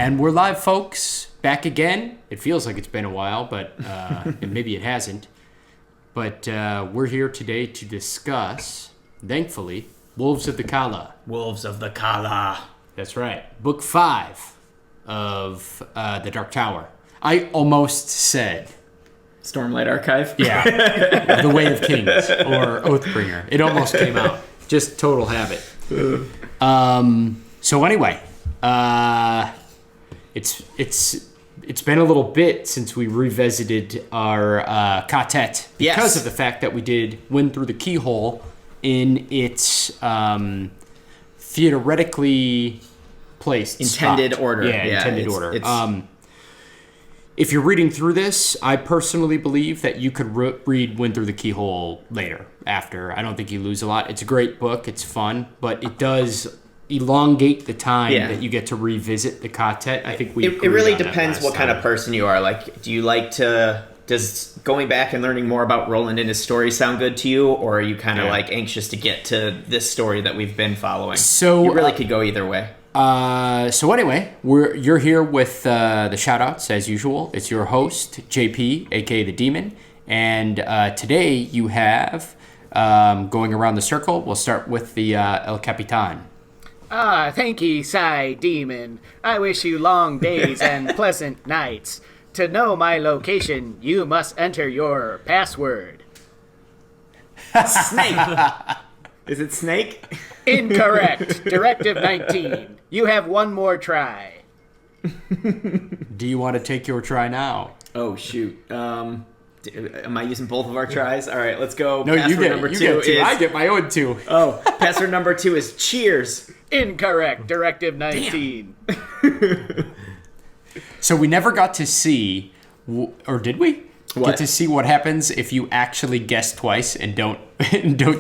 And we're live, folks. Back again. It feels like it's been a while, but and maybe it hasn't. But we're here today to discuss, thankfully, Wolves of the Calla. Wolves of the Calla. That's right. Book 5 of The Dark Tower. I almost said... Stormlight Archive? Yeah. The Way of Kings or Oathbringer. It almost came out. Just total habit. So anyway, it's been a little bit since we revisited our Ka-Tet because of the fact that we did Wind Through the Keyhole in its theoretically placed intended spot. order. Yeah, intended order. If you're reading through this, I personally believe that you could read Wind Through the Keyhole later, after. I don't think you lose a lot. It's a great book. It's fun, but it does elongate the time that you get to revisit the Ka-Tet. I think it really depends what kind of person you are. Like, do you like to... Does going back and learning more about Roland and his story sound good to you, or are you kind of like anxious to get to this story that we've been following? So you really could go either way. So anyway, you're here with the Shoutouts as usual. It's your host JP, aka the Demon, and today you have going around the circle. We'll start with the El Capitan. Thank ye, Sci Demon. I wish you long days and pleasant nights. To know my location, you must enter your password. Snake. Is it Snake? Incorrect. Directive 19. You have one more try. Do you want to take your try now? Oh, shoot. Am I using both of our tries? All right, let's go. No, password you get number you 2 get 2. is... I get my own 2. Oh, password number 2 is cheers. Incorrect. Directive 19. So we never got to see, or did we? What? Get to see what happens if you actually guess twice and don't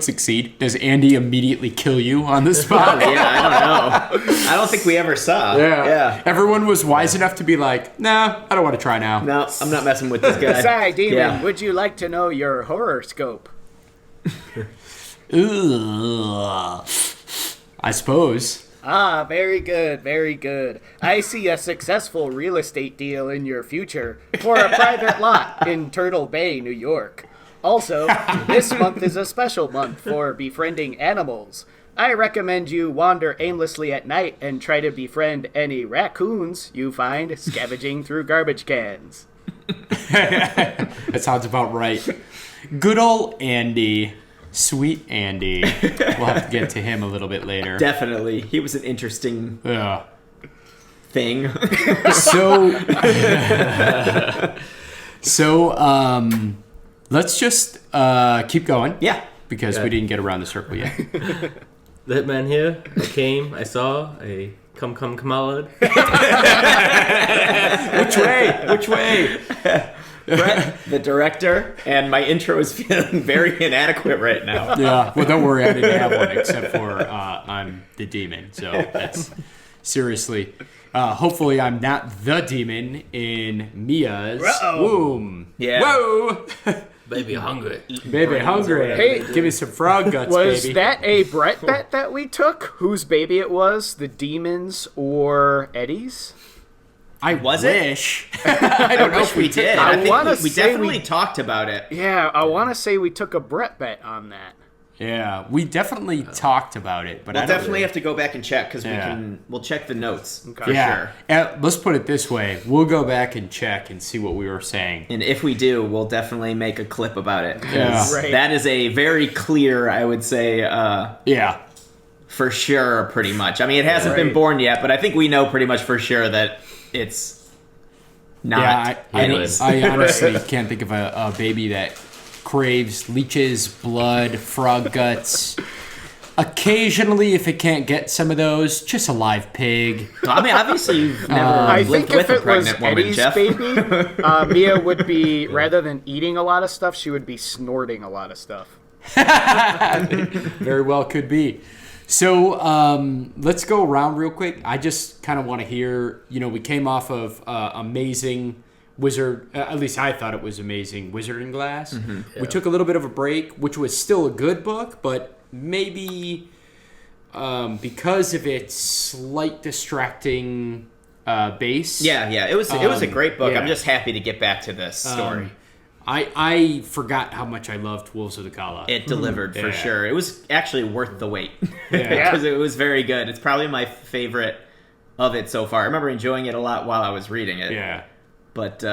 succeed. Does Andy immediately kill you on the spot? Yeah, I don't know. I don't think we ever saw. Yeah. Everyone was wise enough to be like, nah, I don't want to try now. No, I'm not messing with this guy. Sci Demon, would you like to know your horoscope? Ugh. I suppose. Very good, very good. I see a successful real estate deal in your future for a private lot in Turtle Bay, New York. Also, this month is a special month for befriending animals. I recommend you wander aimlessly at night and try to befriend any raccoons you find scavenging through garbage cans. That sounds about right. Good old Andy. Sweet Andy. We'll have to get to him a little bit later. Definitely. He was an interesting thing. So, let's just keep going. Yeah. Because we didn't get around the circle yet. The hitman here. I came, I saw, I come, out. Which way? Brent, the director, and my intro is feeling very inadequate right now. Yeah, well, don't worry, I didn't have one except for I'm the demon. So that's seriously. Hopefully, I'm not the demon in Mia's womb. Yeah. Whoa. Baby hungry. Baby hungry. Hey, give me some frog guts, Was baby. that a Brett bet that we took? Whose baby it was? The demon's or Eddie's? I was wish. I don't know if we did. I think we definitely we talked about it. Yeah, I want to say we took a Brett bet on that. Yeah, we definitely talked about it, but we'll I don't definitely have to go back and check because we'll check the notes for sure. And let's put it this way: we'll go back and check and see what we were saying. And if we do, we'll definitely make a clip about it. Yeah, right. That is a very clear, I would say. For sure, pretty much. I mean, it hasn't been born yet, but I think we know pretty much for sure that it's not. Yeah, I honestly can't think of a baby that craves leeches, blood, frog guts. Occasionally, if it can't get some of those, just a live pig. I mean, obviously, you've never lived with a pregnant woman, Jeff. I think if it was Eddie's baby, Mia would be, rather than eating a lot of stuff, she would be snorting a lot of stuff. Very well could be. So let's go around real quick. I just kind of want to hear, we came off of amazing Wizard, at least I thought it was amazing, Wizarding Glass. Mm-hmm. Yeah. We took a little bit of a break, which was still a good book, but maybe because of its slight distracting base. Yeah. It was a great book. yeah. I'm just happy to get back to this story. I forgot how much I loved Wolves of the Calla. It delivered for Yeah. sure. It was actually worth the wait Yeah. because it was very good. It's probably my favorite of it so far. I remember enjoying it a lot while I was reading it. Yeah. But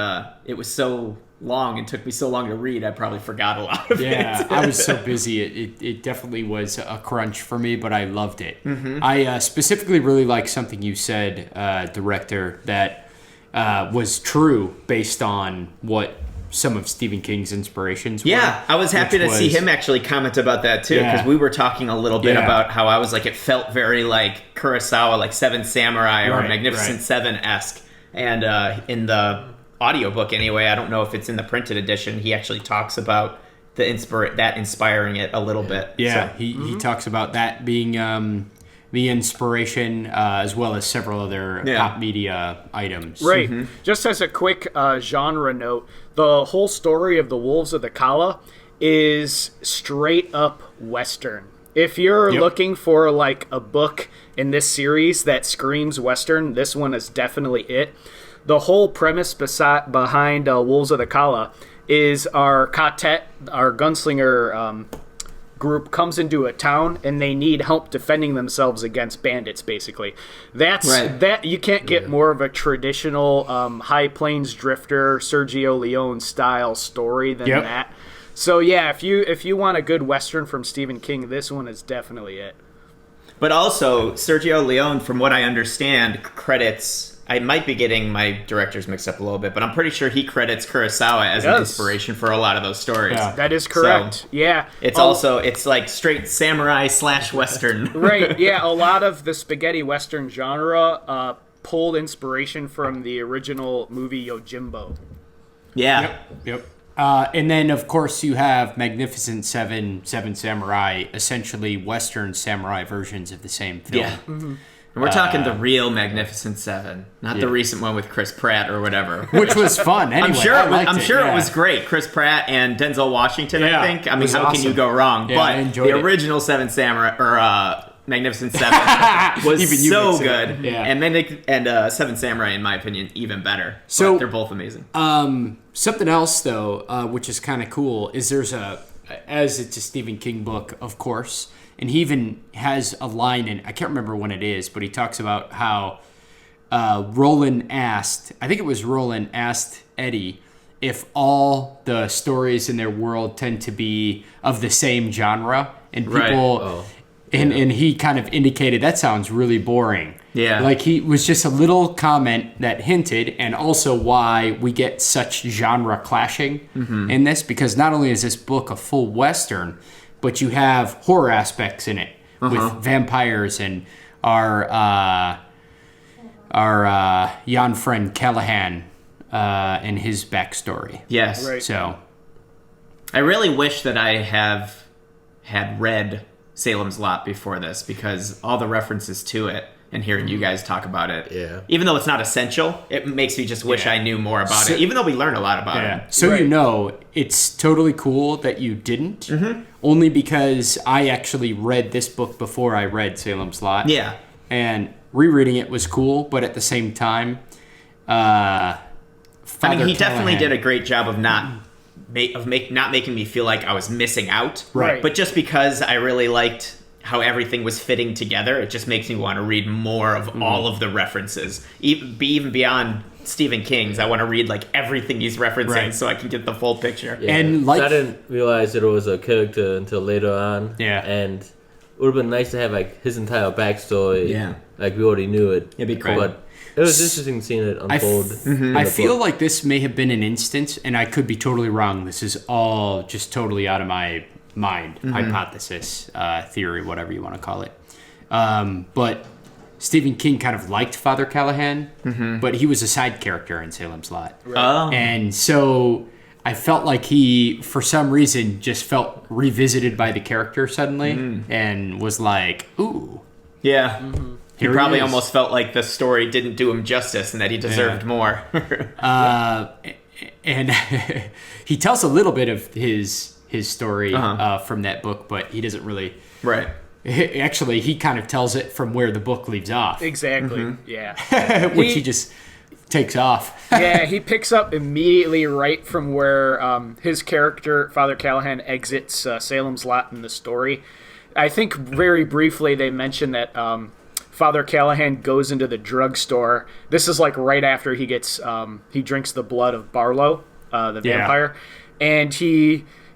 it was so long and took me so long to read, I probably forgot a lot of Yeah, it. I was so busy. It definitely was a crunch for me, but I loved it. Mm-hmm. I specifically really like something you said, director, that was true based on what some of Stephen King's inspirations were. Yeah, I was happy to see him actually comment about that too, because we were talking a little bit about how I was like, it felt very like Kurosawa, like Seven Samurai or Magnificent Seven-esque. And in the audiobook anyway, I don't know if it's in the printed edition, he actually talks about that inspiring it a little bit. Yeah, so. he talks about that being the inspiration, as well as several other pop media items. Right. Just as a quick genre note, the whole story of the Wolves of the Calla is straight up Western. If you're looking for like a book in this series that screams Western, this one is definitely it. The whole premise behind Wolves of the Calla is our Ka-Tet, our gunslinger group, comes into a town and they need help defending themselves against bandits. Basically, that you can't get more of a traditional High Plains Drifter, Sergio Leone style story than that. So yeah, if you want a good Western from Stephen King, this one is definitely it. But also, Sergio Leone, from what I understand, credits... I might be getting my directors mixed up a little bit, but I'm pretty sure he credits Kurosawa as an inspiration for a lot of those stories. Yeah. That is correct. So, yeah. It's like straight samurai / Western. Right, yeah. A lot of the spaghetti Western genre pulled inspiration from the original movie Yojimbo. Yeah. Yep. And then, of course, you have Magnificent Seven Samurai, essentially Western samurai versions of the same film. Yeah. And we're talking the real Magnificent Seven, not the recent one with Chris Pratt or whatever. Which was fun, anyway. I'm sure it was great. Chris Pratt and Denzel Washington, I think. I mean, how can you go wrong? Yeah, but the original Seven Samurai, or Magnificent Seven, was so good. Yeah. And Seven Samurai, in my opinion, even better. So but they're both amazing. Something else, though, which is kind of cool, is as it's a Stephen King book, of course, and he even has a line in, I can't remember when it is, but he talks about how Roland asked Eddie if all the stories in their world tend to be of the same genre, and people, and he kind of indicated that sounds really boring. Yeah. Like he was just a little comment that hinted, and also why we get such genre clashing in this, because not only is this book a full Western, but you have horror aspects in it with vampires and our young friend Callaghan and his backstory. Yes. Right. So I really wish that I had read Salem's Lot before this, because all the references to it and hearing you guys talk about it, even though it's not essential, it makes me just wish I knew more about it, even though we learn a lot about it. So you know, it's totally cool that you didn't, only because I actually read this book before I read Salem's Lot. Yeah. And rereading it was cool, but at the same time, I mean, he definitely did a great job of not making me feel like I was missing out. Right. But just because I really liked how everything was fitting together, it just makes me want to read more of all of the references, even beyond Stephen King's. I want to read like everything he's referencing, so I can get the full picture. Yeah. And like, I didn't realize that it was a character until later on. Yeah. And it would have been nice to have like his entire backstory. Yeah. Like we already knew it. It'd be cool. But it was interesting seeing it unfold. I feel like this may have been an instance, and I could be totally wrong. This is all just totally out of my mind, hypothesis, theory, whatever you want to call it. But Stephen King kind of liked Father Callaghan, but he was a side character in Salem's Lot. Oh. And so I felt like he, for some reason, just felt revisited by the character suddenly and was like, ooh. Yeah. He Here probably he is. almost felt like the story didn't do him justice and that he deserved more. And he tells a little bit of his story from that book, but he doesn't really Right. Actually, he kind of tells it from where the book leaves off. Exactly. Yeah. Which he just takes off. Yeah, he picks up immediately right from where his character, Father Callaghan, exits Salem's Lot in the story. I think very briefly they mention that Father Callaghan goes into the drugstore. This is like right after he gets he drinks the blood of Barlow, the vampire, and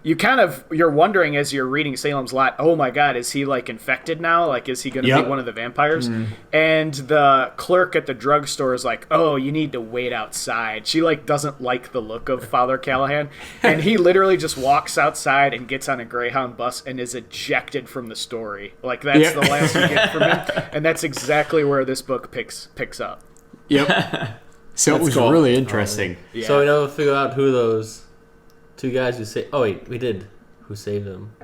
you're wondering as you're reading Salem's Lot, oh my God, is he like infected now? Like, is he going to be one of the vampires? And the clerk at the drugstore is like, oh, you need to wait outside. She like doesn't like the look of Father Callaghan, and he literally just walks outside and gets on a Greyhound bus and is ejected from the story. Like that's the last you get from him, and that's exactly where this book picks up. Yep. So it was really interesting. Yeah. So we never figure out who those two guys who saved... Oh, wait, we did. Who saved them?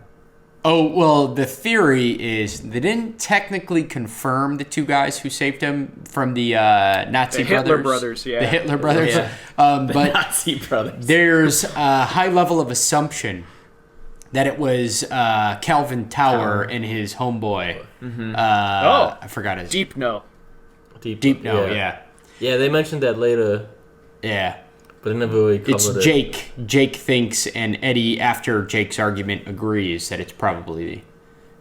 Oh, well, the theory is they didn't technically confirm the two guys who saved him from the Nazi the brothers. Hitler brothers, yeah. The Hitler brothers. Yeah. But Nazi brothers. there's a high level of assumption that it was Calvin Tower and his homeboy. I forgot his... Deep No. Deep No, yeah. Yeah, they mentioned that later. Yeah. But it never really covered It's Jake. Jake thinks, and Eddie, after Jake's argument, agrees that it's probably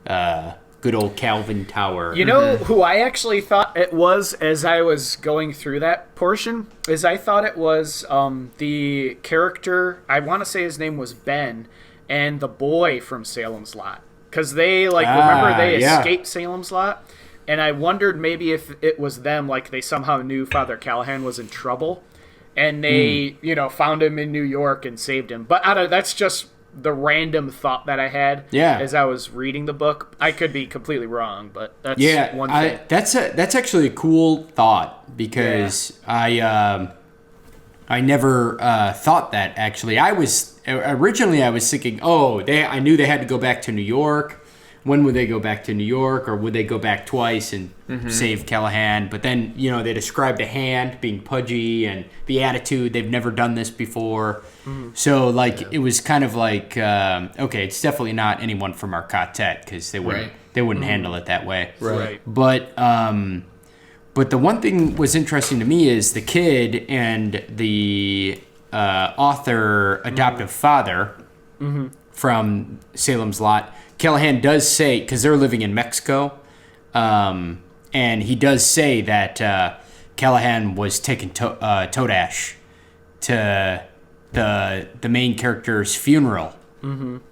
good old Calvin Tower. You know who I actually thought it was as I was going through that portion? Is I thought it was the character, I want to say his name was Ben, and the boy from Salem's Lot. Because they, remember they escaped Salem's Lot? And I wondered maybe if it was them, like they somehow knew Father Callaghan was in trouble. And they, found him in New York and saved him. But that's just the random thought that I had as I was reading the book. I could be completely wrong, but that's one thing. That's actually a cool thought because I never thought that, actually. I was thinking, I knew they had to go back to New York. When would they go back to New York, or would they go back twice and save Callaghan? But then, they described a hand being pudgy and the attitude. They've never done this before. So, it was kind of like, okay, it's definitely not anyone from our Ka-Tet because they wouldn't handle it that way. Right. But the one thing was interesting to me is the kid and the author adoptive father from Salem's Lot. Callaghan does say, because they're living in Mexico, and he does say that Callaghan was taking Todash to the main character's funeral.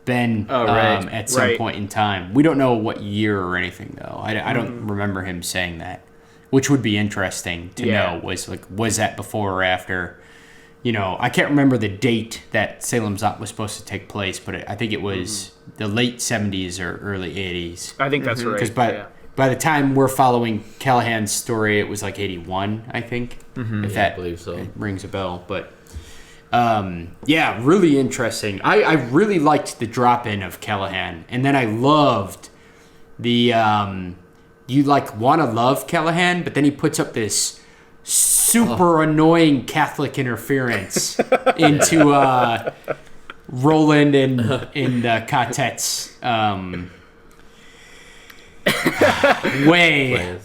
Ben at some point in time. We don't know what year or anything though. I don't remember him saying that, which would be interesting to know. Was that before or after? I can't remember the date that Salem's Lot was supposed to take place, but I think it was the late 70s or early 80s. I think that's right. Because by the time we're following Callaghan's story, it was like 81, I think. If that I believe so. Rings a bell. But really interesting. I really liked the drop-in of Callaghan. And then I loved the you want to love Callaghan, but then he puts up this super annoying Catholic interference into Roland and Ka-Tet's way.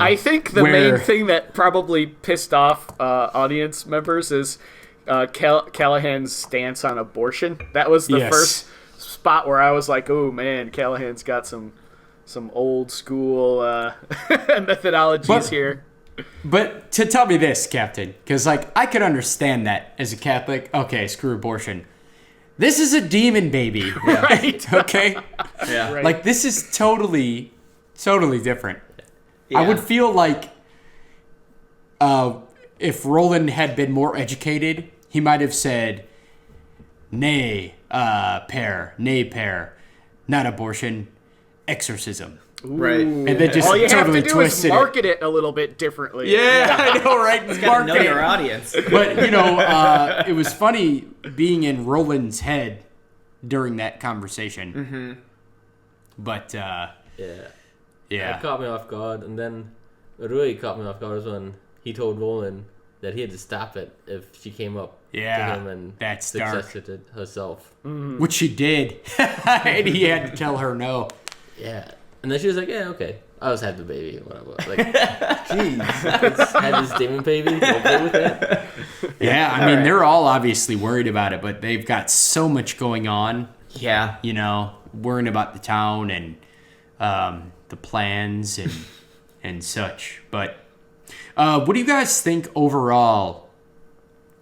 I think the main thing that probably pissed off audience members is Callaghan's stance on abortion. That was the first spot where I was like, oh man, Callaghan's got some old school methodologies here. But to tell me this, Captain, because I could understand that as a Catholic. Okay, screw abortion. This is a demon baby, right? Okay, yeah. Right. This is totally different. Yeah. I would feel like if Roland had been more educated, he might have said, "Nay, pair, not abortion, exorcism." Right. And then just all you totally have to do twisted is market it a little bit differently. Yeah, I know, right? Gotta know your audience. But, it was funny being in Roland's head during that conversation. But, It caught me off guard. And then what really caught me off guard was when he told Roland that he had to stop it if she came up to him and that's dark. suggested it herself. Which she did. And he had to tell her no. Yeah. And then she was like, yeah, okay. I'll just have the baby. Whatever. Like, jeez. Had this demon baby. Okay with that? Yeah, I mean, they're all obviously worried about it, but they've got so much going on. Yeah. You know, worrying about the town and the plans and such. But what do you guys think overall?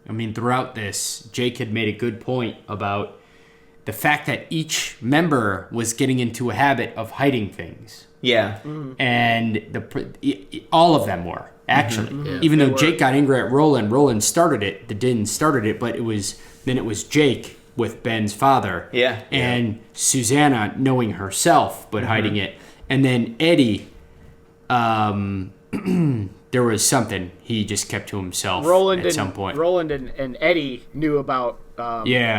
I mean, throughout this, Jake had made a good point about the fact that each member was getting into a habit of hiding things. Yeah. And all of them were, actually. Yeah. Even though Jake got angry at Roland started it, the Din started it, but it was Jake with Ben's father. Yeah. And Susanna knowing herself, but hiding it. And then Eddie, there was something he just kept to himself at some point. Roland and Eddie knew about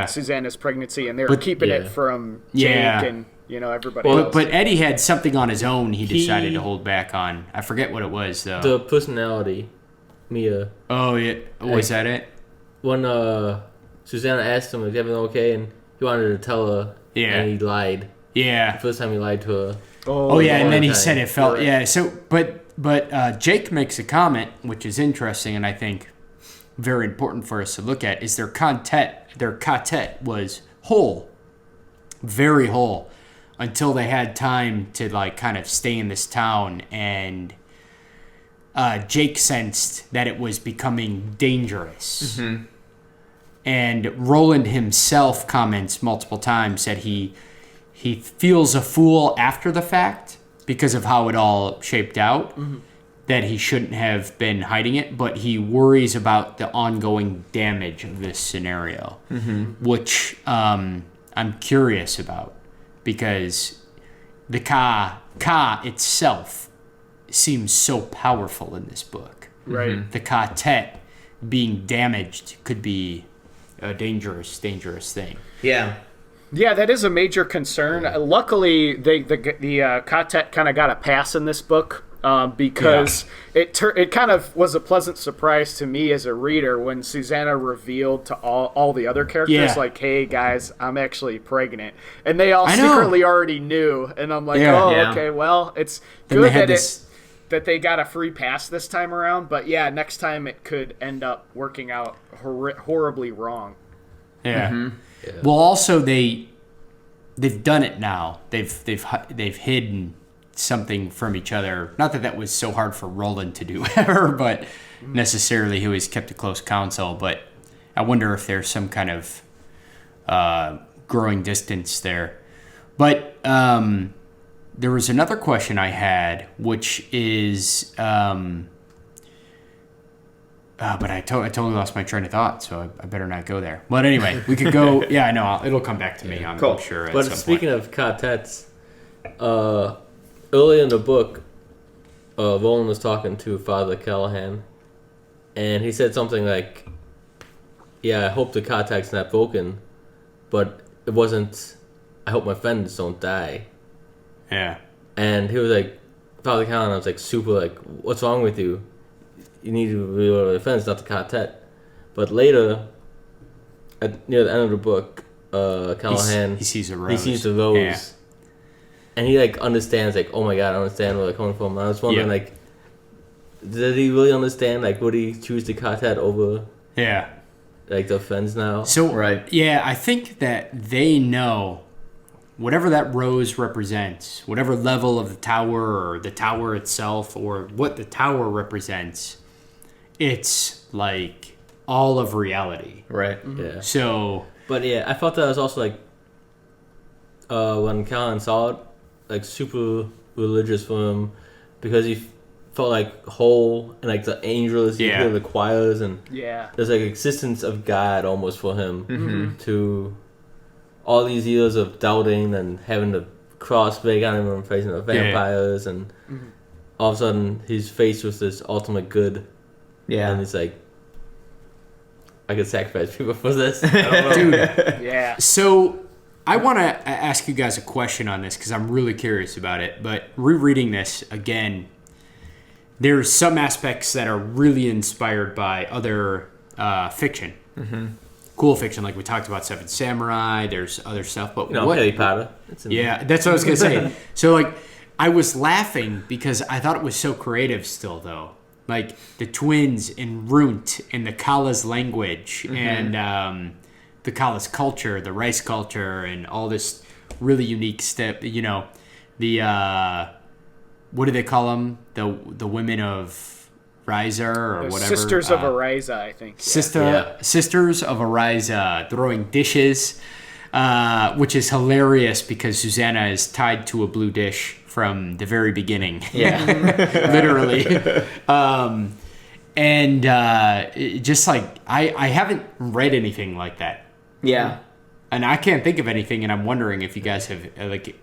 Susanna's pregnancy, and they were keeping it from Jake and everybody else. But Eddie had something on his own he decided to hold back on. I forget what it was, though. The personality, Mia. Oh, yeah. Was that it? When Susanna asked him, is everything okay? And he wanted to tell her, and he lied. Yeah. The first time he lied to her. Oh yeah, and then he said it felt... Yeah, so... But Jake makes a comment, which is interesting, and I think very important for us to look at, is their Ka-Tet was whole. Very whole. Until they had time to kind of stay in this town, and Jake sensed that it was becoming dangerous. Mm-hmm. And Roland himself comments multiple times that he feels a fool after the fact because of how it all shaped out, that he shouldn't have been hiding it, but he worries about the ongoing damage of this scenario, which I'm curious about. Because the Ka itself seems so powerful in this book. Right. The Ka-Tet being damaged could be a dangerous thing. Yeah. Yeah, that is a major concern. Luckily, the Ka-Tet kind of got a pass in this book because it kind of was a pleasant surprise to me as a reader when Susanna revealed to all the other characters, like, hey, guys, I'm actually pregnant. And they all secretly already knew. And I'm like, okay, well, it's good that they got a free pass this time around. But, yeah, next time it could end up working out horribly wrong. Yeah. Mm-hmm. Yeah. Well, also they've done it now. They've hidden something from each other. Not that was so hard for Roland to do ever, but necessarily he always kept a close counsel. But I wonder if there's some kind of growing distance there. But there was another question I had, which is. But I totally lost my train of thought, so I better not go there. But anyway, we could go... Yeah, I know. It'll come back to me, I'm sure, at but some speaking point. of Ka-Tets, early in the book, Roland was talking to Father Callaghan, and he said something like, I hope the Ka-Tet's not broken, but it wasn't... I hope my friends don't die. Yeah. And he was like... Father Callaghan was like super like, what's wrong with you? You need to reload the fence, not the Ka-Tet. But later, near the end of the book, Callaghan he sees a rose. He sees the rose, and he understands oh my god, I understand where they're coming from. And I was wondering did he really understand? Would he choose the Ka-Tet over the fence now? So I think that they know whatever that rose represents, whatever level of the tower or the tower itself or what the tower represents. It's all of reality. Right. Mm-hmm. Yeah. So... But I felt that was also when Callaghan saw it, super religious for him because he felt whole and the angels, you hear the choirs and there's existence of God almost for him to all these years of doubting and having the cross big on him and facing the vampires and all of a sudden he's faced with this ultimate good. Yeah. And it's I could sacrifice people for this. I don't know. Dude. Yeah. So I want to ask you guys a question on this because I'm really curious about it. But rereading this again, there's some aspects that are really inspired by other fiction. Mm-hmm. Cool fiction, like we talked about Seven Samurai. There's other stuff. But Harry Potter. That's what I was going to say. So I was laughing because I thought it was so creative still, though. Like the twins in Runt and the Calla's language and the Calla's culture, the rice culture, and all this really unique stuff. You know, the what do they call them? The women of Ryza or whatever. Sisters of Ariza, I think. Sisters of Ariza throwing dishes, which is hilarious because Susanna is tied to a blue dish from the very beginning. Yeah. Literally. Just like, I haven't read anything like that. Yeah. And I can't think of anything, and I'm wondering if you guys have, like,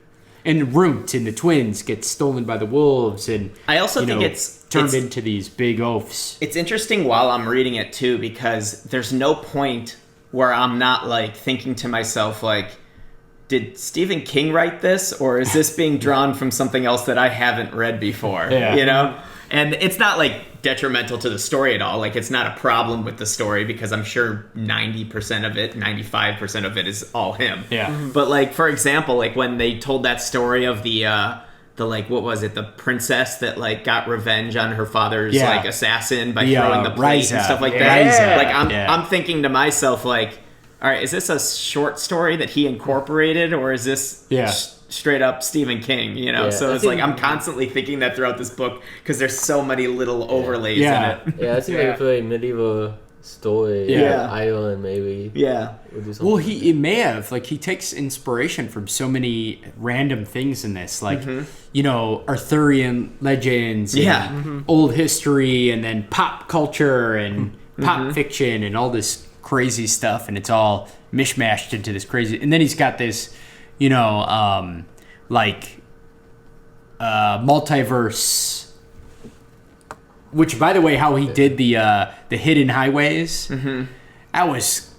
and Runt and the twins get stolen by the wolves, and I also think it's turned into these big oafs. It's interesting while I'm reading it, too, because there's no point where I'm not, like, thinking to myself, like, did Stephen King write this, or is this being drawn from something else that I haven't read before? Yeah. You know? And it's not, like, detrimental to the story at all. Like, it's not a problem with the story because I'm sure 90% of it, 95% of it is all him. Yeah. But, like, for example, like, when they told that story of the like, what was it? The princess that, like, got revenge on her father's, like, assassin by throwing the plate and stuff like that. Ryza. Like, I'm thinking to myself, like, all right, is this a short story that he incorporated, or is this straight up Stephen King? You know, so it's like I'm constantly thinking that throughout this book because there's so many little overlays in it. Yeah, I think like a medieval story. Ireland maybe. Yeah. Well, he may have, like, he takes inspiration from so many random things in this, like you know, Arthurian legends, and old history, and then pop culture and pop fiction and all this crazy stuff, and it's all mishmashed into this crazy. And then he's got this, you know, multiverse. Which, by the way, how he did the hidden highways, that was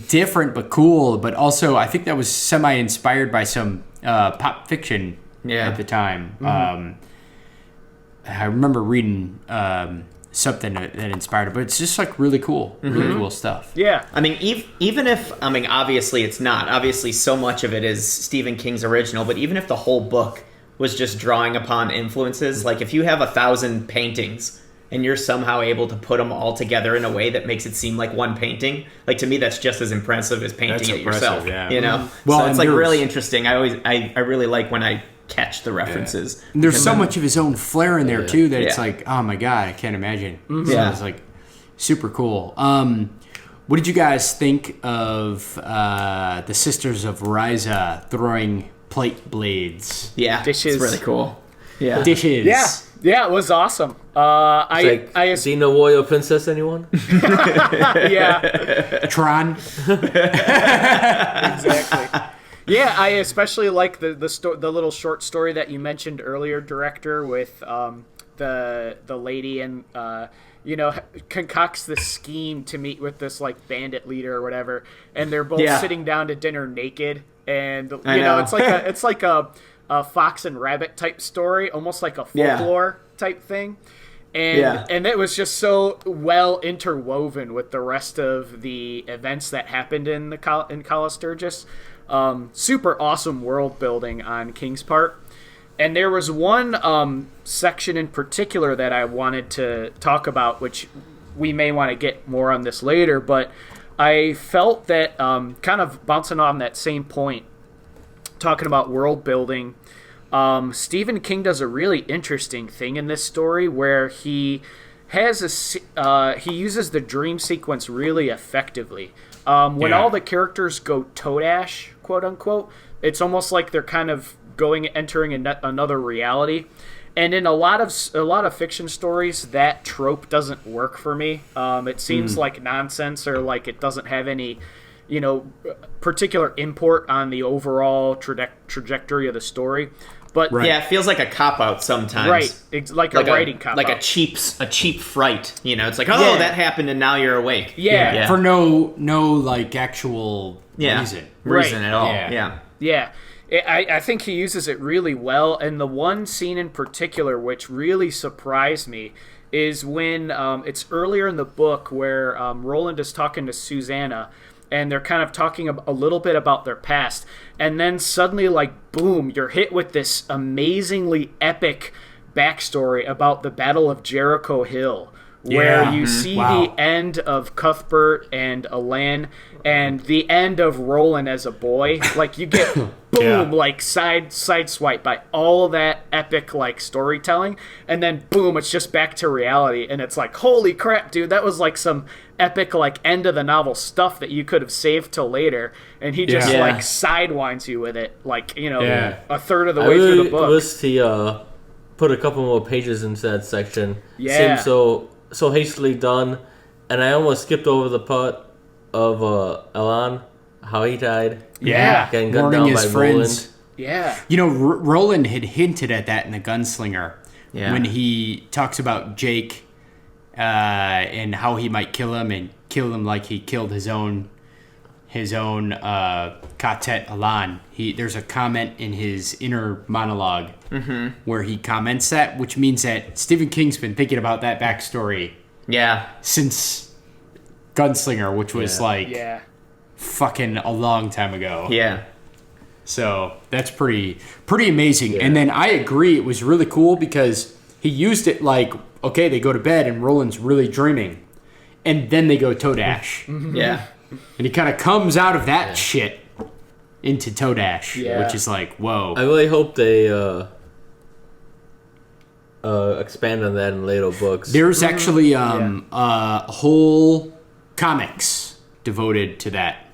different but cool. But also, I think that was semi-inspired by some pop fiction at the time. I remember reading something that inspired it, but it's just like really cool stuff. Yeah. I mean, even if, I mean, obviously it's not. Obviously, so much of it is Stephen King's original, but even if the whole book was just drawing upon influences, like if you have 1,000 paintings and you're somehow able to put them all together in a way that makes it seem like one painting, like to me that's just as impressive as painting it yourself. Yeah. You know? Well, so it's like really interesting. I really like when I catch the references. And there's so much of his own flair in there too that it's like, oh my god, I can't imagine. So it's like super cool. What did you guys think of the Sisters of Ryza throwing plate blades? Yeah, dishes. It's really cool. Yeah, dishes. Yeah, it was awesome. I seen the warrior princess, anyone? Yeah, Tron. Exactly. Yeah, I especially like the little short story that you mentioned earlier, director, with the lady and you know, concocts this scheme to meet with this like bandit leader or whatever, and they're both sitting down to dinner naked, and you know it's like a fox and rabbit type story, almost like a folklore type thing. And it was just so well interwoven with the rest of the events that happened in Calla Sturgis. Super awesome world building on King's part. And there was one section in particular that I wanted to talk about, which we may want to get more on this later, but I felt that kind of bouncing on that same point, talking about world building, Stephen King does a really interesting thing in this story where he has he uses the dream sequence really effectively. When all the characters go toe-dash, quote unquote, it's almost like they're kind of entering another reality. And in a lot of fiction stories, that trope doesn't work for me. It seems like nonsense, or like it doesn't have any, you know, particular import on the overall trajectory of the story. But yeah, it feels like a cop-out sometimes. Right, like a writing cop-out. Like a cheap fright. You know, it's like, oh, that happened and now you're awake. Yeah. For no like actual reason at all. Yeah. I think he uses it really well, and the one scene in particular which really surprised me is when it's earlier in the book where Roland is talking to Susanna, and they're kind of talking a little bit about their past, and then suddenly, like, boom, you're hit with this amazingly epic backstory about the Battle of Jericho Hill, where you see the end of Cuthbert and Alan and the end of Roland as a boy. Like, you get boom, like side swipe by all that epic like storytelling, and then boom, it's just back to reality, and it's like, holy crap, dude, that was like some epic like end of the novel stuff that you could have saved till later, and he just like sidewinds you with it, like, you know, a third of the way through the book. I wish he put a couple more pages into that section. Yeah. Seemed so hastily done, and I almost skipped over the part of Alan, how he died. Yeah, getting gunned down by Roland. Yeah. You know, Roland had hinted at that in The Gunslinger when he talks about Jake and how he might kill him, and kill him like he killed his own Ka-Tet Alan. There's a comment in his inner monologue where he comments that, which means that Stephen King's been thinking about that backstory since Gunslinger, which was fucking a long time ago. Yeah. So that's pretty amazing. Yeah. And then I agree, it was really cool because he used it like, okay, they go to bed and Roland's really dreaming, and then they go Todash. Yeah. And he kind of comes out of that shit into Todash, which is like, whoa. I really hope they expand on that in later books. There's actually whole comics devoted to that.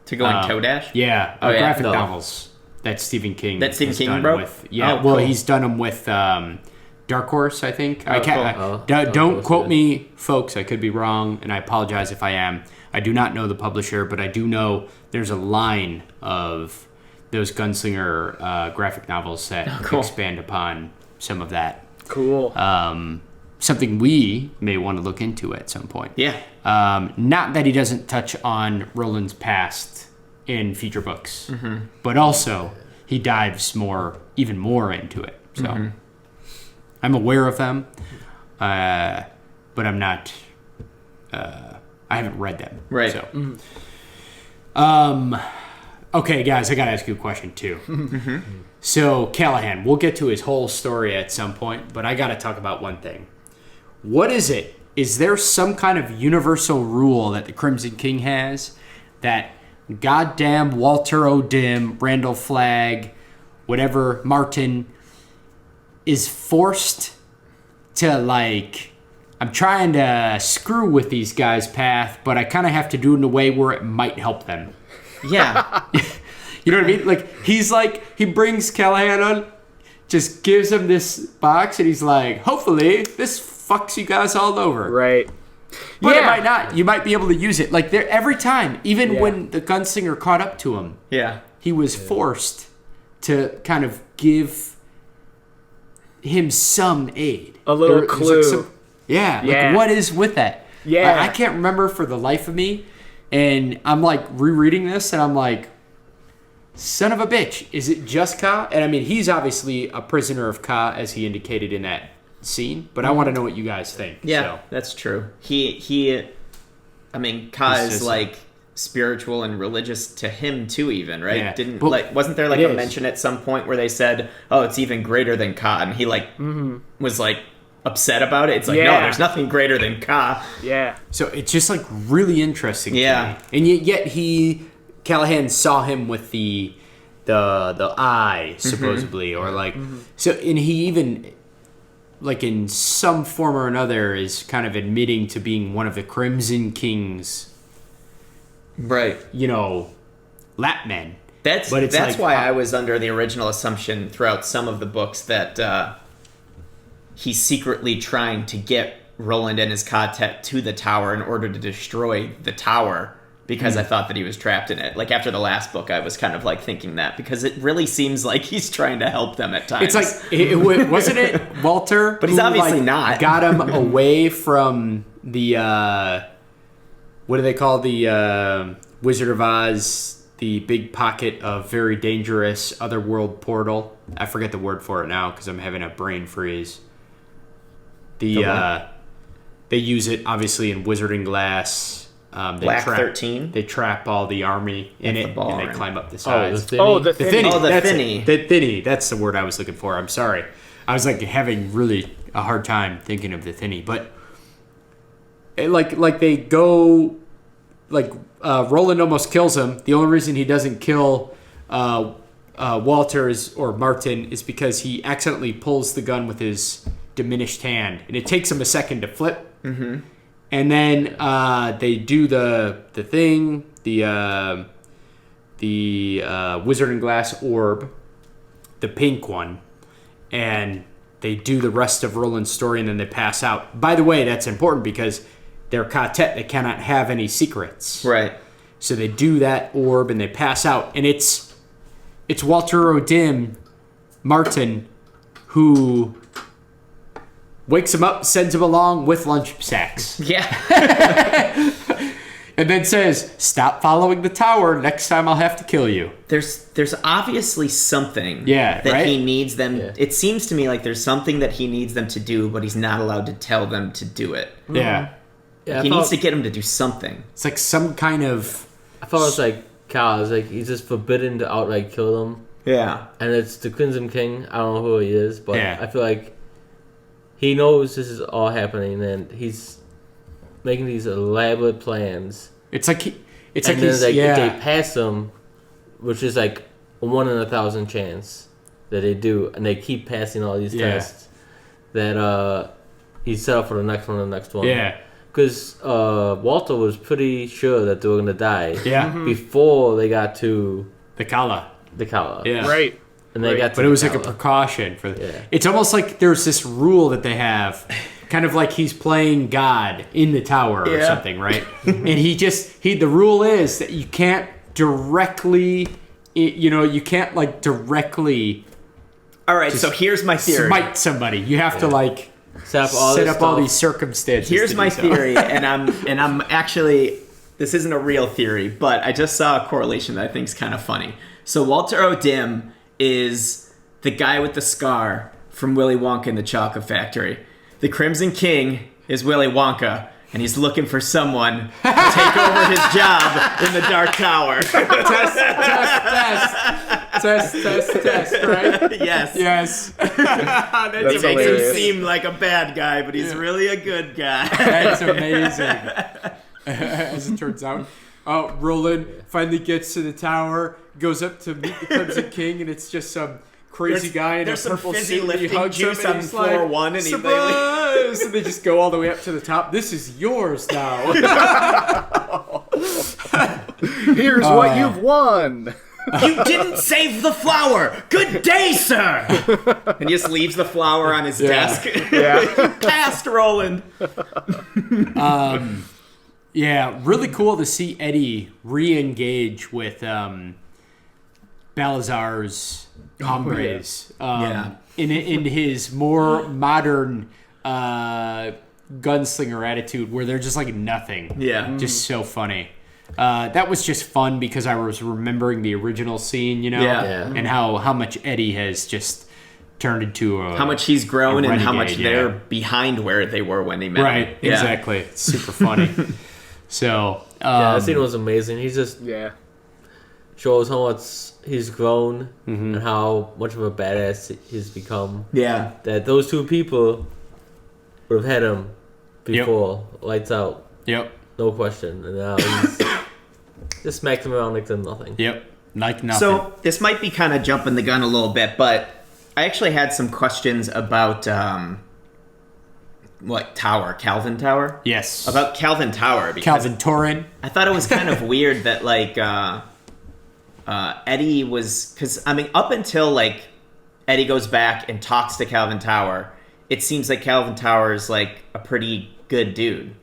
To going Todash? Yeah, graphic novels that Stephen King wrote? With. Yeah, well, he's done them with Dark Horse, I think. Don't quote me, folks. I could be wrong, and I apologize if I am. I do not know the publisher, but I do know there's a line of those Gunslinger graphic novels that expand upon some of that. Cool. Something we may want to look into at some point. Yeah. Not that he doesn't touch on Roland's past in future books, but also he dives even more into it. So I'm aware of them, but I'm not. I haven't read them. Right. So. Okay, guys, I gotta ask you a question too. So Callaghan, we'll get to his whole story at some point, but I gotta talk about one thing. What is it? Is there some kind of universal rule that the Crimson King has that goddamn Walter O'Dim, Randall Flagg, whatever, Martin, is forced to, like, I'm trying to screw with these guys' path, but I kind of have to do it in a way where it might help them? Yeah. You know what I mean? Like, he brings Callaghan on, just gives him this box, and he's like, hopefully this fucks you guys all over. Right. But it might not. You might be able to use it. Like, every time, even when the Gunslinger caught up to him, he was forced to kind of give him some aid. A little clue. Like, what is with that? Yeah. I can't remember for the life of me, and I'm, like, rereading this, and I'm like, son of a bitch, is it just Ka? And I mean, he's obviously a prisoner of Ka, as he indicated in that scene, but I want to know what you guys think. Yeah, that's true. I mean, Ka is like spiritual and religious to him too, even, right? Yeah. Wasn't there like a mention at some point where they said, oh, it's even greater than Ka, and he like was like upset about it? It's like, no, there's nothing greater than Ka. Yeah. So it's just like really interesting to me. And yet Callaghan saw him with the eye, supposedly, or like, so, and he even, like, in some form or another is kind of admitting to being one of the Crimson King's, right? You know, lapmen. That's why I was under the original assumption throughout some of the books that he's secretly trying to get Roland and his Ka-Tet to the tower in order to destroy the tower, because I thought that he was trapped in it. Like, after the last book, I was kind of like thinking that, because it really seems like he's trying to help them at times. It's like, wasn't it Walter? But he's obviously not. Got him away from the, what do they call the Wizard of Oz, the big pocket of very dangerous otherworld portal? I forget the word for it now because I'm having a brain freeze. They use it, obviously, in Wizarding Glass. Black 13. They trap all the army in it, and they climb up the sides. The thinny. The thinny. The thinny. That's the word I was looking for. I'm sorry. I was like having really a hard time thinking of the thinny, but like they go, like Roland almost kills him. The only reason he doesn't kill Walter or Martin is because he accidentally pulls the gun with his diminished hand, and it takes him a second to flip. Mm-hmm. And then they do the thing, the wizard and glass orb, the pink one, and they do the rest of Roland's story, and then they pass out. By the way, that's important because they're Ka-Tet. They cannot have any secrets. Right. So they do that orb, and they pass out. And it's Walter O'Dim, Martin, who wakes him up, sends him along with lunch sacks. Yeah. And then says, "Stop following the tower. Next time I'll have to kill you." There's obviously something that right? He needs them. Yeah. It seems to me like there's something that he needs them to do, but he's not allowed to tell them to do it. Yeah. He needs to get them to do something. It's like some kind of... I thought it was like Calla. It's like he's just forbidden to outright kill them. Yeah. And it's the Crimson King. I don't know who he is, but yeah. I feel like he knows this is all happening, and he's making these elaborate plans. It's like if they pass him, which is like a 1 in 1,000 chance that they do, and they keep passing all these tests, that he's set up for the next one. Yeah. Because Walter was pretty sure that they were gonna die. Yeah. Before they got to the Calla. Yeah. Right. And they got to but it was like a precaution for. It's almost like there's this rule that they have, kind of like he's playing God in the tower or something, right? And the rule is that you can't directly, directly. All right, so here's my theory. Smite somebody. You have to set up all these circumstances. Here's my theory, and I'm actually, this isn't a real theory, but I just saw a correlation that I think is kind of funny. So Walter O'Dim is the guy with the scar from Willy Wonka and the Chocolate Factory. The Crimson King is Willy Wonka, and he's looking for someone to take over his job in the Dark Tower. Test, right? Yes. That makes him seem like a bad guy, but he's really a good guy. That's amazing. As it turns out. Roland finally gets to the tower, goes up to meet the Crimson King, and it's just some crazy guy in a purple suit. There's some fizzy lifting juice on floor 1, and surprise! And they just go all the way up to the top. This is yours now. Here's what you've won. You didn't save the flower. Good day, sir. And he just leaves the flower on his desk. Yeah. Past Roland. Yeah, really cool to see Eddie re-engage with Balazar's hombres in his more modern gunslinger attitude, where they're just like nothing. Yeah. Just so funny. That was just fun because I was remembering the original scene, and how much Eddie has just turned into how much he's grown and how much they're behind where they were when they met him. Right, exactly. It's super funny. So that scene was amazing. He just shows how much he's grown and how much of a badass he's become. Yeah, that those two people would have had him before. Lights out. Yep, no question. And now he's just smacked him around like nothing. Yep, like nothing. So this might be kind of jumping the gun a little bit, but I actually had some questions about tower? Calvin Tower? Yes. About Calvin Tower. Calvin Torin. I thought it was kind of weird that, Eddie was... Because, up until, Eddie goes back and talks to Calvin Tower, it seems like Calvin Tower is, a pretty good dude.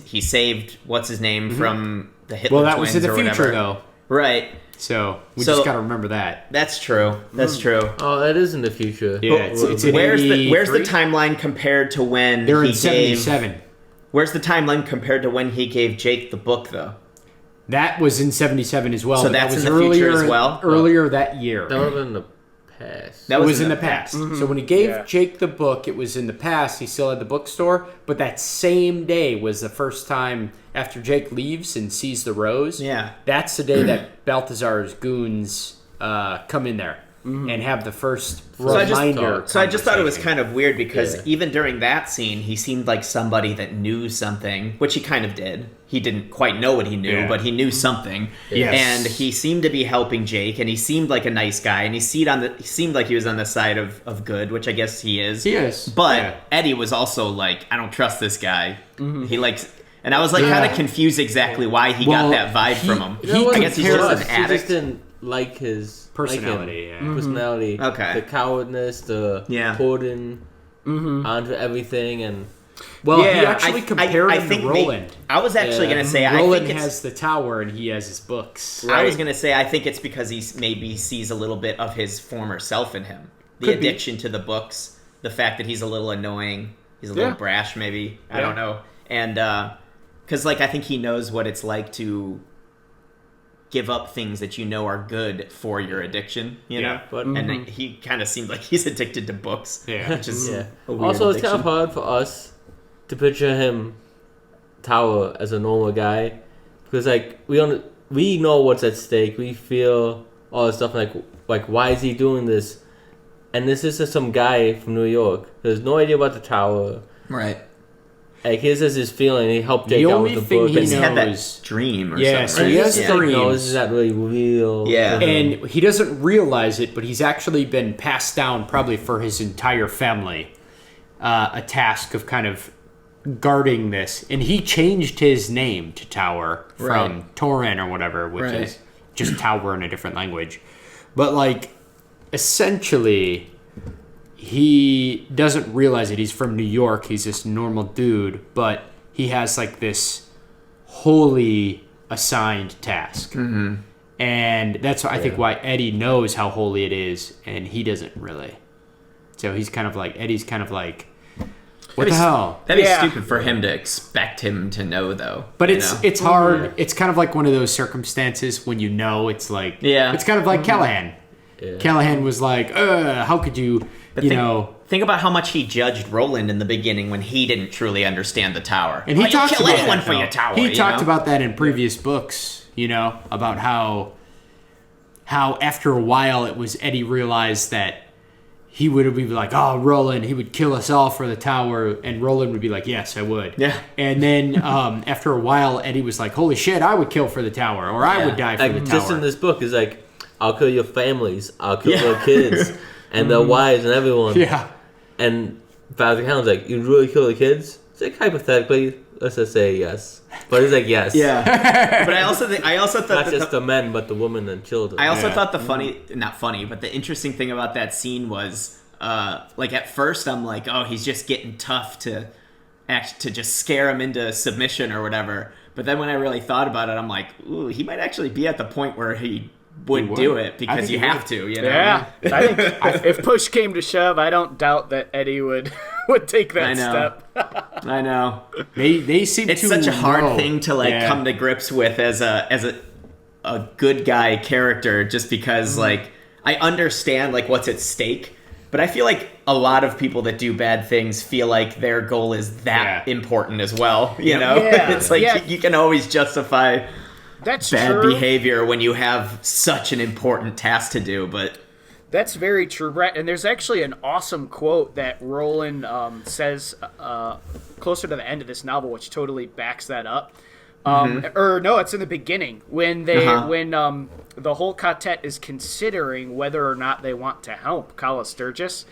He saved, what's-his-name, from the Hitler twins or whatever. Well, that was in the future, though. Right. So we just got to remember that. That's true. That's true. Oh, that is in the future. Yeah, it's where's the timeline compared to when they're in 77? Where's the timeline compared to when he gave Jake the book, though? That was in 77 as well. So that's in the future as well? Earlier that year. That would have been the past. That was in the past. Mm-hmm. So when he gave Jake the book, it was in the past. He still had the bookstore. But that same day was the first time after Jake leaves and sees the rose. Yeah. That's the day that Balthazar's goons come in there. And have the first reminder. So I just thought it was kind of weird because even during that scene, he seemed like somebody that knew something, which he kind of did. He didn't quite know what he knew, but he knew something. Yes. And he seemed to be helping Jake, and he seemed like a nice guy, and he seemed like he was on the side of good, which I guess he is. He is. But Eddie was also like, I don't trust this guy. He likes... And I was like kind of confused exactly why he got that vibe from him. I guess he's just an addict. He just didn't like his... personality, personality. Okay. The cowardness, the holding onto everything, and he actually compared him to Roland. I was actually going to say Roland has the tower and he has his books. Right? I was going to say I think it's because he maybe sees a little bit of his former self in him. The addiction to the books, the fact that he's a little annoying, he's a little brash, maybe. I don't know, and because I think he knows what it's like to give up things that you know are good for your addiction, you know? But, and he kind of seemed like he's addicted to books. Yeah. Which is also, it's kind of hard for us to picture him, Tower, as a normal guy. Because, we know what's at stake. We feel all this stuff, like why is he doing this? And this is just some guy from New York. There's no idea about the Tower. Right. Like, his is his feeling. He helped Jake out with the book. He had that dream or something. So he has dreams. No, this is not really real. Yeah. And he doesn't realize it, but he's actually been passed down probably for his entire family. A task of kind of guarding this. And he changed his name to Tower from Torin or whatever, which is just Tower in a different language. But, essentially... he doesn't realize it. He's from New York. He's this normal dude, but he has this holy assigned task. Mm-hmm. And that's I think why Eddie knows how holy it is, and he doesn't really. So he's kind of Eddie's kind of what the hell? That'd be stupid for him to expect him to know, though. But it's hard. Mm-hmm. It's kind of like one of those circumstances when you know it's it's kind of like Callaghan. Yeah. Callaghan was how could you... Think about how much he judged Roland in the beginning when he didn't truly understand the tower. And he talked about anyone for your tower. He talked about that in previous books, about how after a while it was Eddie realized that he would be like, oh, Roland, he would kill us all for the tower, and Roland would be like, yes, I would. Yeah. And then after a while, Eddie was like, holy shit, I would kill for the tower, or I would die for the tower. Just in this book is I'll kill your families, I'll kill your kids. And their wives and everyone. Yeah. And Father Callaghan's you'd really kill the kids? It's hypothetically, let's just say yes. But it's yes. Yeah. But I also thought not just the men, but the women and children. I also thought not funny, but the interesting thing about that scene was, at first I'm oh, he's just getting tough to just scare him into submission or whatever. But then when I really thought about it, I'm ooh, he might actually be at the point where he would do it because you have to, Yeah, I think if push came to shove, I don't doubt that Eddie would take that step. I know. They seem it's such a hard thing to come to grips with as a good guy character, just because I understand what's at stake, but I feel like a lot of people that do bad things feel like their goal is that important as well. You know, it's you can always justify. That's bad true. behavior when you have such an important task to do, but that's very true, Brett. And there's actually an awesome quote that Roland says closer to the end of this novel, which totally backs that up. Or no, it's in the beginning when when the whole Ka-Tet is considering whether or not they want to help Calla Sturgis.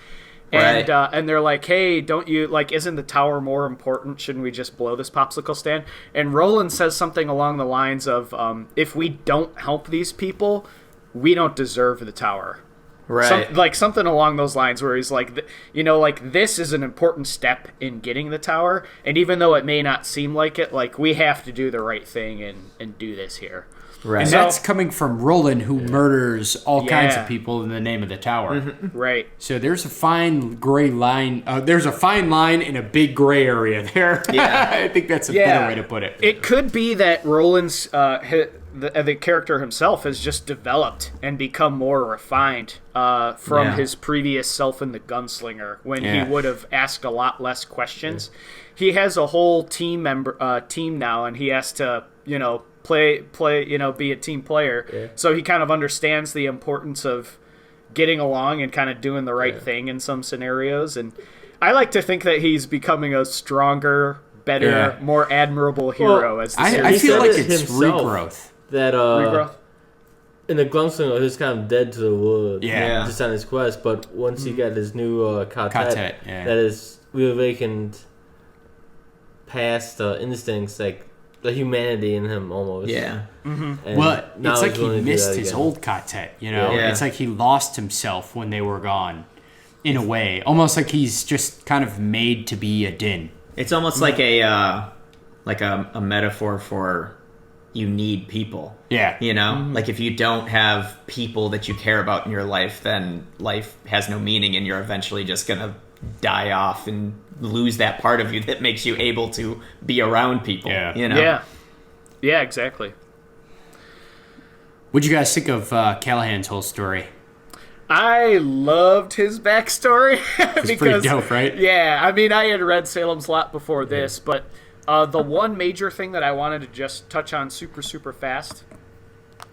And and they're like, hey, don't you, isn't the tower more important? Shouldn't we just blow this popsicle stand? And Roland says something along the lines of, if we don't help these people, we don't deserve the tower. Right. Something along those lines where he's this is an important step in getting the tower. And even though it may not seem like it, we have to do the right thing and do this here. Right. And that's coming from Roland, who murders all kinds of people in the name of the tower. Mm-hmm. Right. So there's a fine gray line. There's a fine line in a big gray area there. Yeah. I think that's a better way to put it. It could be that Roland's the character himself has just developed and become more refined from his previous self in the Gunslinger, when he would have asked a lot less questions. He has a whole team now, and he has to, play, be a team player. Yeah. So he kind of understands the importance of getting along and kind of doing the right thing in some scenarios. And I like to think that he's becoming a stronger, better, more admirable hero. As I feel like it's regrowth. That regrowth? In the Gunslinger, he's kind of dead to the world. Yeah. Just on his quest. But once he got his new Ka-Tet, that is reawakened past instincts, like the humanity in him almost. Yeah. Mm-hmm. Well, it's like he missed his old Ka-Tet, It's like he lost himself when they were gone, in a way. Almost like he's just kind of made to be a Din. It's almost like a metaphor for you need people. Yeah. Like if you don't have people that you care about in your life, then life has no meaning and you're eventually just going to die off and lose that part of you that makes you able to be around people. Yeah. Yeah, exactly. What'd you guys think of Callaghan's whole story? I loved his backstory. It's pretty dope, right? Yeah, I mean, I had read Salem's Lot before this, but the one major thing that I wanted to just touch on super, super fast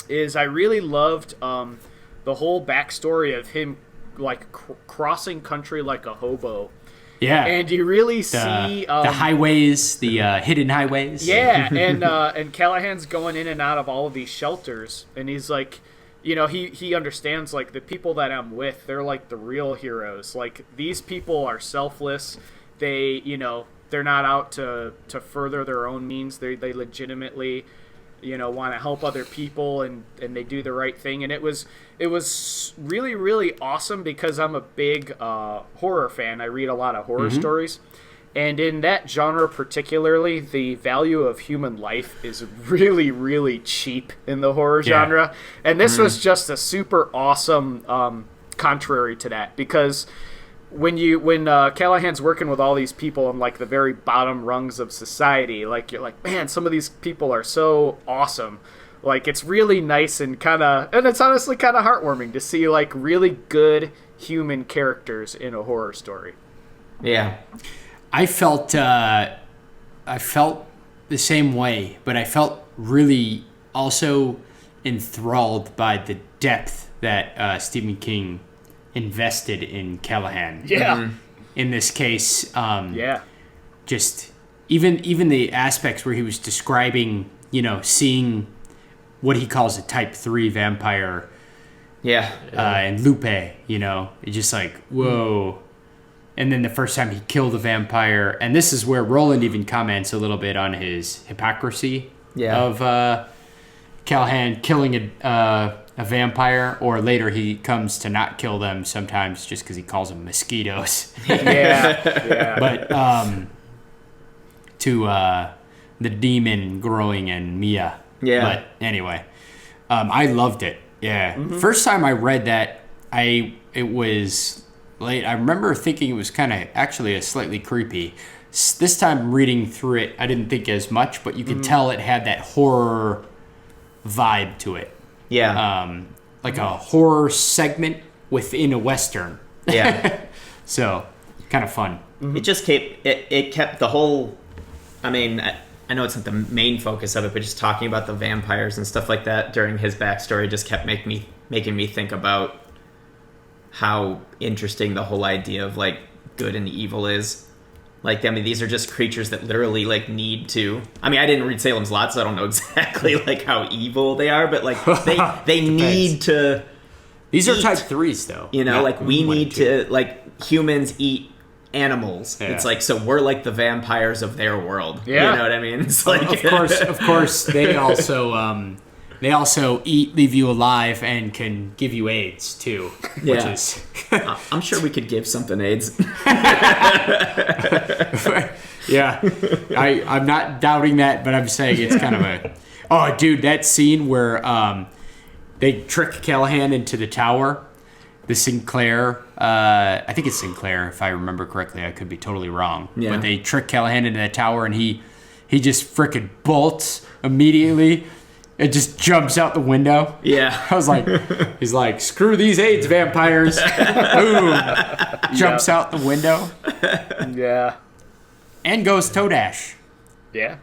is I really loved the whole backstory of him, like, crossing country like a hobo. Yeah. And you really see... the highways, the hidden highways. Yeah, and Callaghan's going in and out of all of these shelters, and he's like... he understands, like, the people that I'm with, they're, like, the real heroes. Like, these people are selfless. They, they're not out to further their own means. They legitimately, want to help other people, and they do the right thing. And it was really, really awesome because I'm a big horror fan. I read a lot of horror stories. And in that genre particularly, the value of human life is really, really cheap in the horror genre. And this was just a super awesome contrary to that, because when Callaghan's working with all these people on, like, the very bottom rungs of society, like, you're like, man, some of these people are so awesome. Like, it's really nice and it's honestly kind of heartwarming to see, like, really good human characters in a horror story. Yeah. I felt the same way, but I felt really also enthralled by the depth that Stephen King invested in Callaghan. Yeah. In this case, just even the aspects where he was describing, seeing what he calls a type 3 vampire. Yeah. And Lupe, it's just like, whoa. And then the first time he killed a vampire, and this is where Roland even comments a little bit on his hypocrisy of Callaghan killing a vampire, or later he comes to not kill them sometimes just because he calls them mosquitoes. But to the demon growing in Mia. Yeah. But anyway, I loved it. Yeah. Mm-hmm. First time I read that, it was late. I remember thinking it was kind of actually a slightly creepy. This time reading through it, I didn't think as much, but you could tell it had that horror vibe to it. Yeah. Like a horror segment within a Western. Yeah. So, kind of fun. Mm-hmm. It kept the whole, I mean, I know it's not the main focus of it, but just talking about the vampires and stuff like that during his backstory just kept making me think about how interesting the whole idea of, like, good and evil is. Like, I mean, these are just creatures that literally, like, need to... I mean, I didn't read Salem's Lot, so I don't know exactly, like, how evil they are, but, like, they need to... These are type 3s, though. Like, we need to... Like, humans eat animals. Yeah. It's like, so we're like the vampires of their world. Yeah. You know what I mean? It's like... Of course, they also... They also eat, leave you alive, and can give you AIDS, too. Yeah. Which is... I'm sure we could give something AIDS. Yeah. I'm not doubting that, but I'm saying it's kind of a... Oh, dude, that scene where they trick Callaghan into the tower, the Sinclair... I think it's Sinclair, if I remember correctly. I could be totally wrong. Yeah. But they trick Callaghan into the tower, and he just frickin' bolts immediately. It just jumps out the window. Yeah. I was like, he's like, screw these AIDS vampires. Boom. Jumps out the window. Yeah. And goes Toadash. Yeah.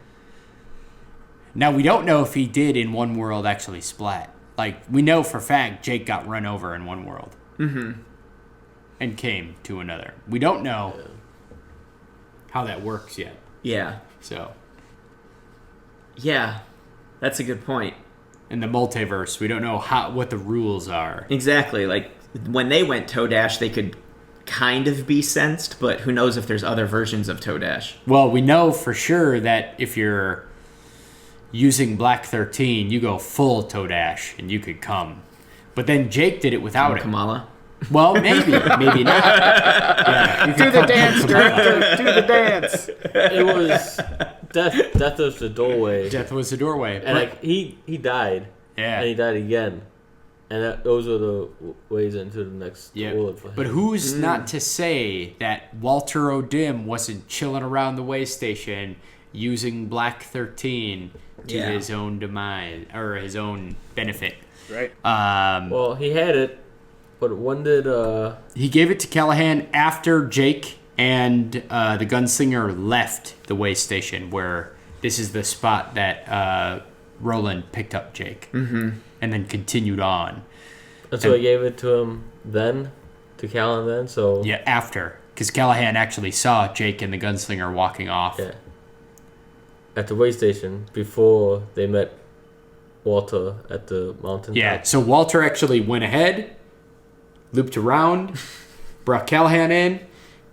Now, we don't know if he did in one world actually splat. Like, we know for a fact Jake got run over in one world. Mm-hmm. And came to another. We don't know how that works yet. Yeah. So. Yeah. That's a good point. In the multiverse, we don't know what the rules are. Exactly. Like, when they went Toadash, they could kind of be sensed, but who knows if there's other versions of Toadash. Well, we know for sure that if you're using Black 13, you go full Toadash, and you could come. But then Jake did it without it. Kamala? Well, maybe not. Yeah, do the dance, director. Do the dance. It was death was the doorway. Death was the doorway. And like he died. Yeah. And he died again. And those are the ways into the next world for him. But who's not to say that Walter O'Dim wasn't chilling around the way station using Black 13 to his own demise or his own benefit? Right. Well, he had it. But when did he gave it to Callaghan after Jake and the gunslinger left the way station, where this is the spot that Roland picked up Jake, and then continued on. And so he gave it to him then, to Callaghan then. So yeah, after, because Callaghan actually saw Jake and the gunslinger walking off. Yeah. At the way station before they met Walter at the mountain. Yeah. So Walter actually went ahead. Looped around, brought Callaghan in,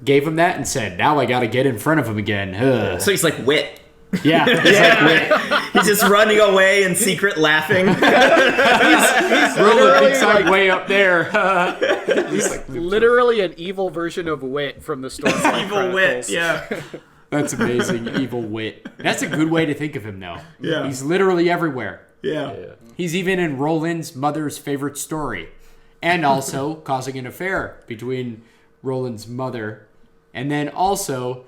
gave him that, and said, now I got to get in front of him again. Ugh. So he's like Wit. Yeah. He's just running away in secret laughing. he's rolling big side like, way up there. He's like, literally an evil version of Wit from the Stormlight Evil Wit, yeah. That's amazing. Evil Wit. That's a good way to think of him, though. Yeah. He's literally everywhere. Yeah. He's even in Roland's mother's favorite story. And also causing an affair between Roland's mother. And then also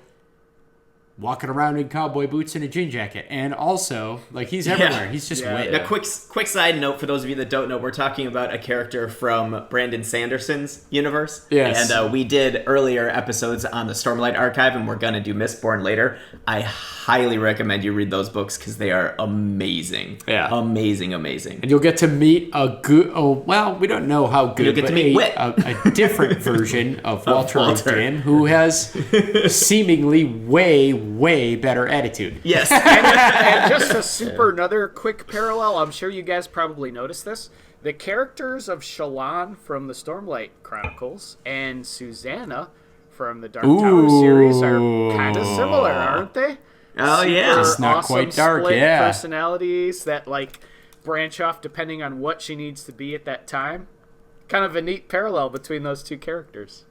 walking around in cowboy boots and a jean jacket. And also, like, he's everywhere. He's just Wit. Now, quick side note for those of you that don't know, we're talking about a character from Brandon Sanderson's universe. Yes. And we did earlier episodes on the Stormlight Archive, and we're going to do Mistborn later. I highly recommend you read those books because they are amazing. Yeah. Amazing. And you'll get to meet a good, we don't know how good, you'll get to meet Wit. A different version of Walter O'Dim, who has seemingly way better attitude. Yes. and just another quick parallel, I'm sure you guys probably noticed this. The characters of Shallan from the Stormlight Chronicles and Susanna from the Dark Tower series are kind of similar, aren't they? Oh, yeah. Just not awesome quite dark, split yeah. personalities that, like, branch off depending on what she needs to be at that time. Kind of a neat parallel between those two characters.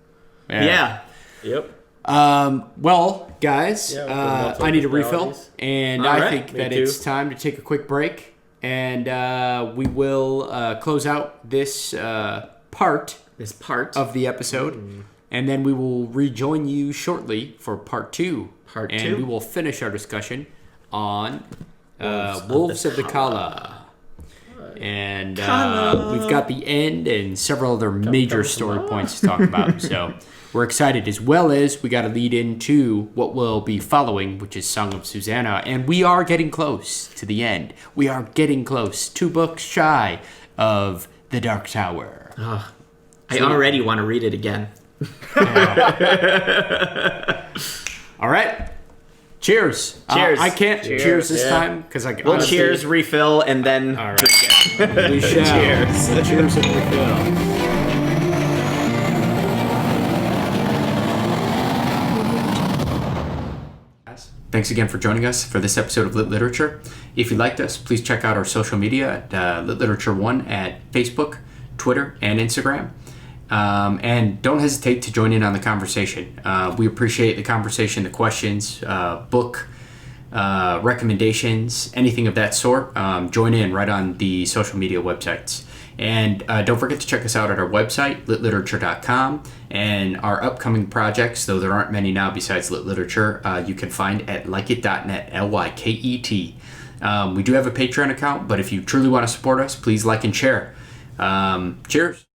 Yeah. Yep. Well, guys, I need a refill, and I think that it's time to take a quick break, and we will close out this part of the episode, and then we will rejoin you shortly for part two. And we will finish our discussion on Wolves of the Calla. And we've got the end and several other major story points to talk about. So we're excited, as well as we got to lead into what will be following, which is Song of Susanna. And we are getting close to the end. We are getting close. 2 books shy of The Dark Tower. I already want to read it again. All right. Cheers. I can't cheers this time because I We'll cheers, refill, and then drink it. We shall. Cheers. Cheers and refill. Thanks again for joining us for this episode of Lit Literature. If you liked us, please check out our social media at Lit Literature 1 at Facebook, Twitter, and Instagram. And don't hesitate to join in on the conversation. We appreciate the conversation, the questions, book recommendations, anything of that sort. Join in right on the social media websites. And don't forget to check us out at our website, litliterature.com, and our upcoming projects, though there aren't many now besides Lit Literature, you can find at lyket.net, Lyket.net. We do have a Patreon account, but if you truly want to support us, please like and share. Cheers.